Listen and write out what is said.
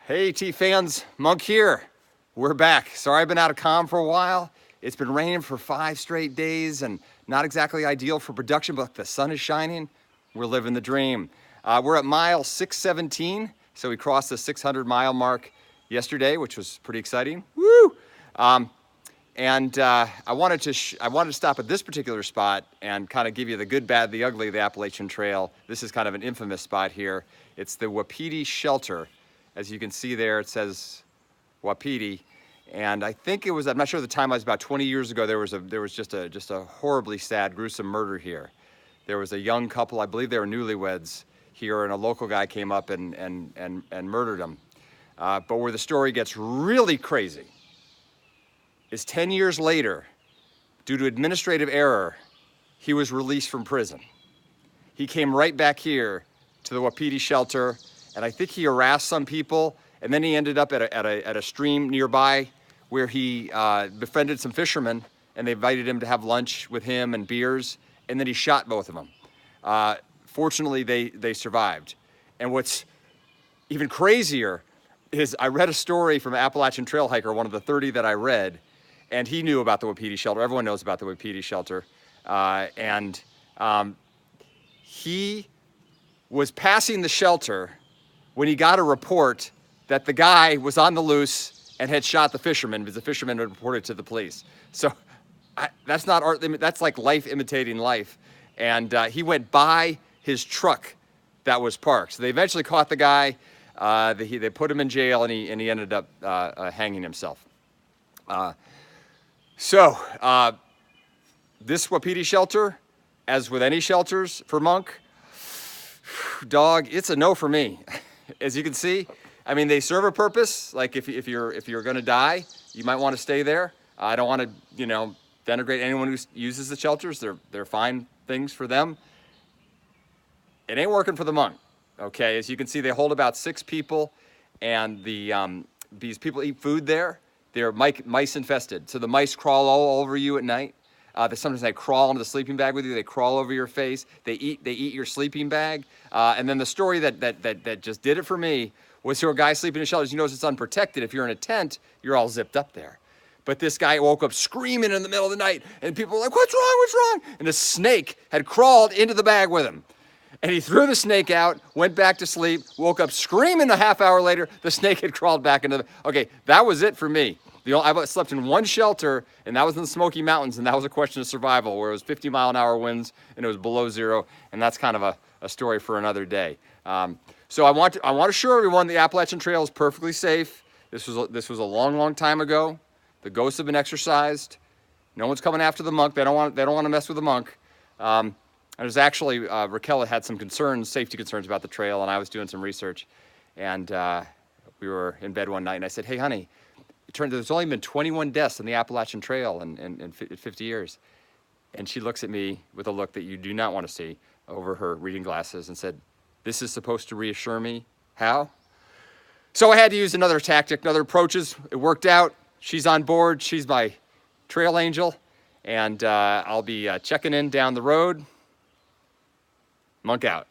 Hey T fans, Monk here. We're back. Sorry I've been out of comm for a while. It's been raining for 5 straight days and not exactly ideal for production, but the sun is shining. We're living the dream. We're at mile 617, so we crossed the 600-mile mark yesterday, which was pretty exciting. Woo! I wanted to stop at this particular spot and kind of give you the good, bad, the ugly of the Appalachian Trail. This is kind of an infamous spot here. It's the Wapiti Shelter. As you can see there, it says Wapiti, and I think it was, I'm not sure the time, was about 20 years ago. There was just a horribly sad, gruesome murder here. There was a young couple, I believe they were newlyweds here, and a local guy came up and murdered them. But where the story gets really crazy is 10 years later, due to administrative error, he was released from prison. He came right back here to the Wapiti Shelter, and I think he harassed some people, and then he ended up at a stream nearby where he befriended some fishermen, and they invited him to have lunch with him and beers, and then he shot both of them. Fortunately, they survived. And what's even crazier is I read a story from an Appalachian Trail hiker, one of the 30 that I read, and he knew about the Wapiti Shelter. Everyone knows about the Wapiti Shelter. He was passing the shelter when he got a report that the guy was on the loose and had shot the fisherman, because the fisherman had reported to the police. So that's not art, that's like life imitating life. And he went by his truck that was parked. So they eventually caught the guy, they put him in jail, and he ended up hanging himself. This Wapiti Shelter, as with any shelters for Monk, dog, it's a no for me. As you can see, I mean, they serve a purpose. Like if you're gonna die, you might want to stay there. I don't want to, denigrate anyone who uses the shelters. They're fine things for them. It ain't working for the Monk. Okay, as you can see, they hold about 6 people, and these people eat food there. They're mice infested, so the mice crawl all over you at night. Sometimes they crawl into the sleeping bag with you. They crawl over your face. They eat your sleeping bag. And then the story that just did it for me was here a guy sleeping in shelters. You notice it's unprotected. If you're in a tent, you're all zipped up there. But this guy woke up screaming in the middle of the night, and people were like, "What's wrong? What's wrong?" And a snake had crawled into the bag with him. And he threw the snake out, went back to sleep, woke up screaming a half hour later. The snake had crawled back into the... Okay, that was it for me. I slept in one shelter, and that was in the Smoky Mountains, and that was a question of survival, where it was 50-mile-an-hour winds, and it was below zero, and that's kind of a story for another day. So I want to assure everyone the Appalachian Trail is perfectly safe. This was a long, long time ago. The ghosts have been exorcised. No one's coming after the Monk. They don't want to mess with the Monk. There's actually Raquel had some safety concerns about the trail, and I was doing some research, and we were in bed one night, and I said, "Hey, honey, there's only been 21 deaths on the Appalachian Trail in 50 years. And she looks at me with a look that you do not want to see over her reading glasses and said, "This is supposed to reassure me? How?" So I had to use another tactic, another approaches. It worked out. She's on board. She's my trail angel. And I'll be checking in down the road. Monk out.